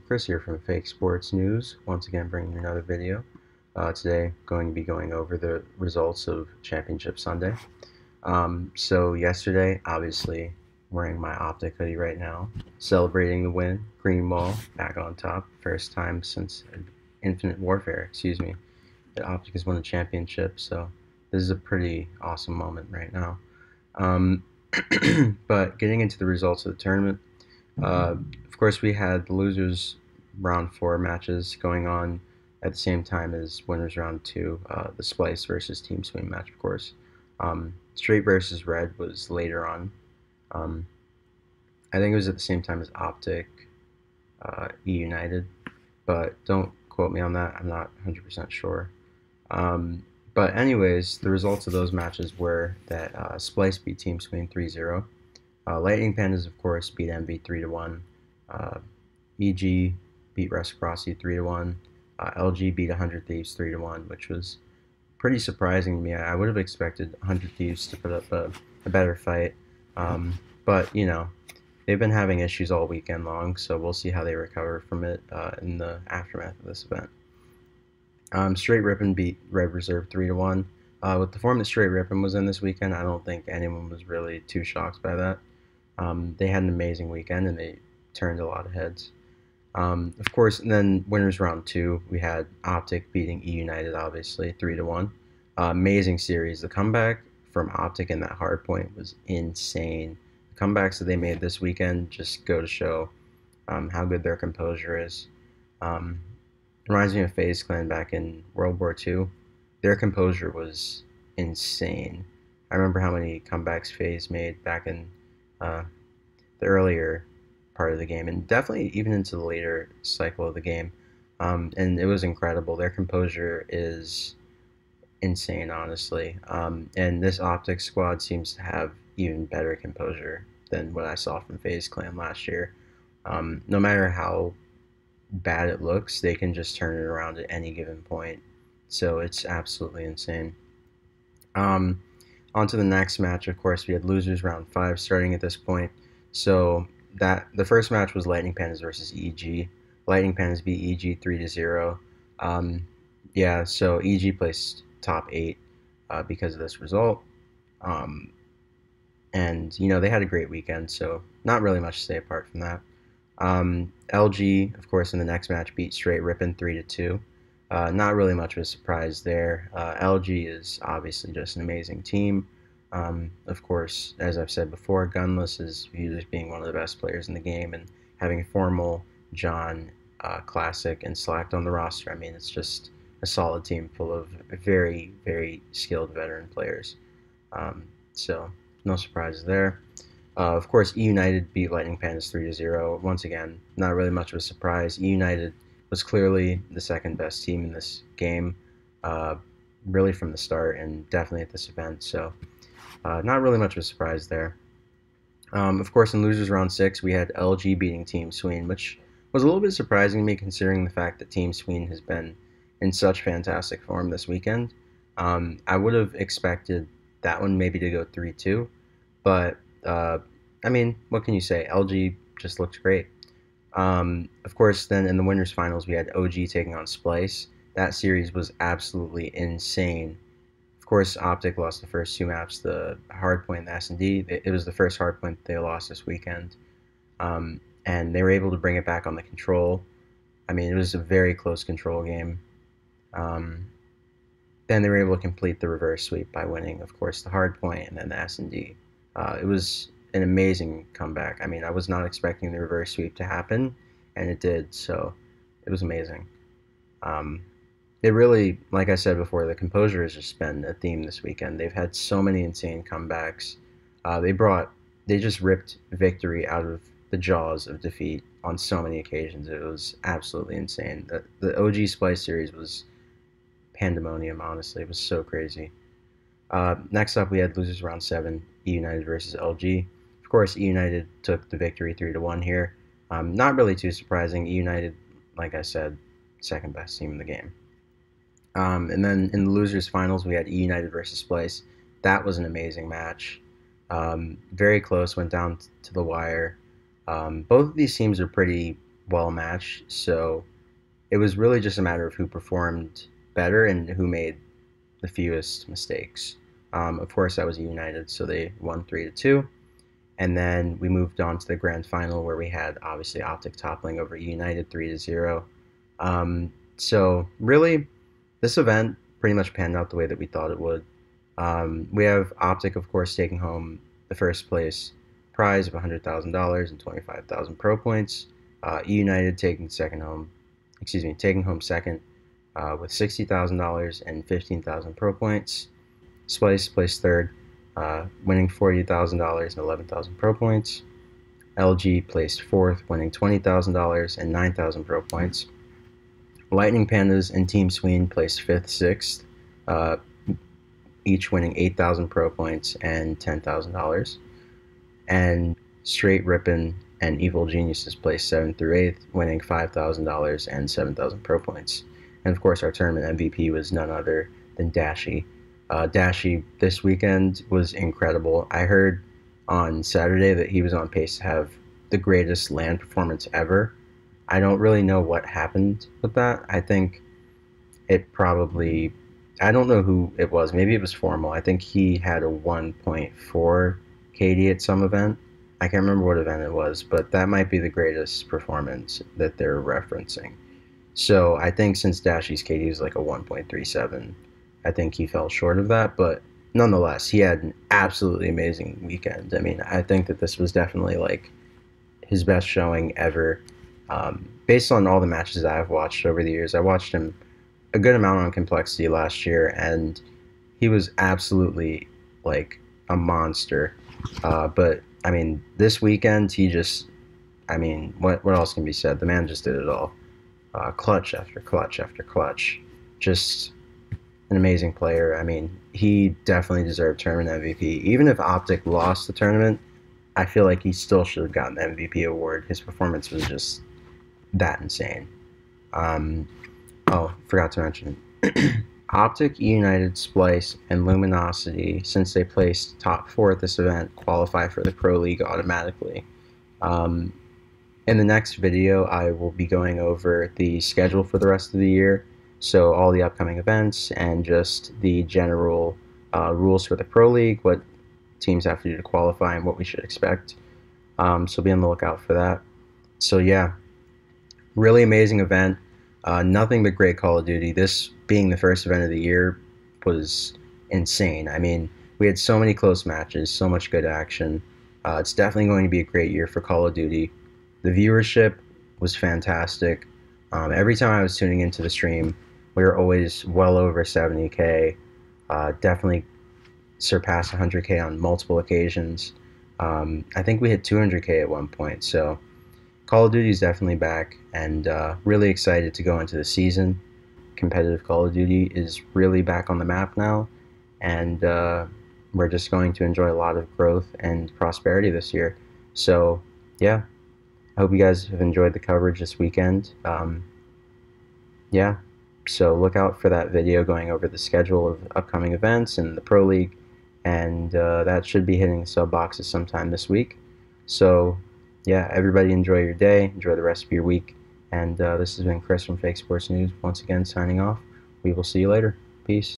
Chris here from Fake Sports News, once again bringing you another video. Today, going to be going over the results of Championship Sunday. So yesterday, obviously, wearing my Optic hoodie right now, celebrating the win, green wall, back on top, first time since Infinite Warfare, excuse me, that Optic has won a championship, so this is a pretty awesome moment right now. But getting into the results of the tournament, of course, we had the losers round 4 matches going on at the same time as winners round 2, the Splice versus Team Swing match, of course. Straight versus Red was later on. I think it was at the same time as Optic, E United, but don't quote me on that. I'm not 100% sure. But anyways, the results of those matches were that Splice beat Team Swing 3-0. Lightning Pandas, of course, beat MV 3-1. EG beat Reciprocity 3-1. LG beat 100 Thieves 3-1, which was pretty surprising to me. I would have expected 100 Thieves to put up a better fight. But, you know, they've been having issues all weekend long, so we'll see how they recover from it in the aftermath of this event. Straight Rippin beat Red Reserve 3-1. With the form that Straight Rippin was in this weekend, I don't think anyone was really too shocked by that. They had an amazing weekend and they turned a lot of heads. Of course, and then winners round 2, we had Optic beating E United, obviously 3-1. Amazing series. The comeback from Optic in that hard point was insane. The comebacks that they made this weekend just go to show how good their composure is. Reminds me of FaZe Clan back in World War II. Their composure was insane. I remember how many comebacks FaZe made back in the earlier part of the game, and definitely even into the later cycle of the game. And it was incredible. Their composure is insane, honestly. And this Optic squad seems to have even better composure than what I saw from FaZe Clan last year. No matter how bad it looks, they can just turn it around at any given point. So it's absolutely insane. On to the next match. Of course, we had losers round 5 starting at this point. So that the first match was Lightning Pandas versus EG. Lightning Pandas beat EG 3-0. Yeah, so EG placed top 8 because of this result. And you know, they had a great weekend, so not really much to say apart from that. LG, of course, in the next match beat Straight Rippin 3-2. Not really much of a surprise there. LG is obviously just an amazing team. Of course, as I've said before, Gunless is viewed as being one of the best players in the game, and having Formal, John, Classic, and Slacked on the roster, I mean, it's just a solid team full of very, very skilled veteran players. So, no surprises there. Of course, E United beat Lightning Pandas 3-0. Once again, not really much of a surprise. E United was clearly the second best team in this game, really from the start, and definitely at this event. So, not really much of a surprise there. Of course, in losers round 6, we had LG beating Team Sween, which was a little bit surprising to me considering the fact that Team Sween has been in such fantastic form this weekend. I would have expected that one maybe to go 3-2, but I mean, what can you say? LG just looked great. Of course, then in the winners finals, we had OG taking on Splice. That series was absolutely insane. Of course, Optic lost the first 2 maps, the hardpoint and the S&D. It was the first hardpoint they lost this weekend. And they were able to bring it back on the control. I mean, it was a very close control game. Then they were able to complete the reverse sweep by winning, of course, the hardpoint and then the S&D. It was an amazing comeback. I mean, I was not expecting the reverse sweep to happen, and it did, so it was amazing. It really, like I said before, the composure has just been a theme this weekend. They've had so many insane comebacks. They just ripped victory out of the jaws of defeat on so many occasions. It was absolutely insane. The OG Splice series was pandemonium, honestly. It was so crazy. Next up, we had losers round 7, E United versus LG. Of course, E United took the victory 3-1 here. Not really too surprising. E United, like I said, second best team in the game. And then in the losers finals, we had E United versus Splice. That was an amazing match. Very close, went down to the wire. Both of these teams are pretty well matched. So it was really just a matter of who performed better and who made the fewest mistakes. Of course, that was United, so they won 3-2. And then we moved on to the grand final where we had obviously Optic toppling over United 3-0. So really, this event pretty much panned out the way that we thought it would. We have Optic, of course, taking home the first place prize of $100,000 and 25,000 pro points. United taking home second with $60,000 and 15,000 pro points. Splice placed third, winning $40,000 and 11,000 pro points. LG placed fourth, winning $20,000 and 9,000 pro points. Lightning Pandas and Team Sween placed fifth, sixth, each winning 8,000 pro points and $10,000. And Straight Rippin' and Evil Geniuses placed 7th through 8th, winning $5,000 and 7,000 pro points. And of course, our tournament MVP was none other than Dashi. Dashi this weekend was incredible. I heard on Saturday that he was on pace to have the greatest LAN performance ever. I don't really know what happened with that. I think it probably, I don't know who it was. Maybe it was Formal. I think he had a 1.4 KD at some event. I can't remember what event it was, but that might be the greatest performance that they're referencing. So I think since Dashi's KD is like a 1.37, I think he fell short of that. But nonetheless, he had an absolutely amazing weekend. I mean, I think that this was definitely like his best showing ever. Based on all the matches I've watched over the years, I watched him a good amount on Complexity last year, and he was absolutely like a monster. But I mean, this weekend he just, I mean, what else can be said? The man just did it all, clutch after clutch after clutch. Just an amazing player. I mean, he definitely deserved tournament MVP. Even if Optic lost the tournament, I feel like he still should have gotten the MVP award. His performance was just that insane. Oh, forgot to mention. Optic, United, Splice, and Luminosity, since they placed top 4 at this event, qualify for the Pro League automatically. In the next video, I will be going over the schedule for the rest of the year, so all the upcoming events and just the general rules for the Pro League, what teams have to do to qualify, and what we should expect. So be on the lookout for that. So yeah, really amazing event. Nothing but great Call of Duty. This being the first event of the year was insane. I mean, we had so many close matches, so much good action. It's definitely going to be a great year for Call of Duty. The viewership was fantastic. Every time I was tuning into the stream, we were always well over 70K. Definitely surpassed 100K on multiple occasions. I think we hit 200K at one point. So Call of Duty is definitely back, and really excited to go into the season. Competitive Call of Duty is really back on the map now, and we're just going to enjoy a lot of growth and prosperity this year. So yeah, I hope you guys have enjoyed the coverage this weekend. Yeah, so look out for that video going over the schedule of upcoming events and the Pro League, and that should be hitting the sub boxes sometime this week. So yeah, everybody enjoy your day, enjoy the rest of your week, and this has been Chris from Fake Sports News, once again signing off. We will see you later. Peace.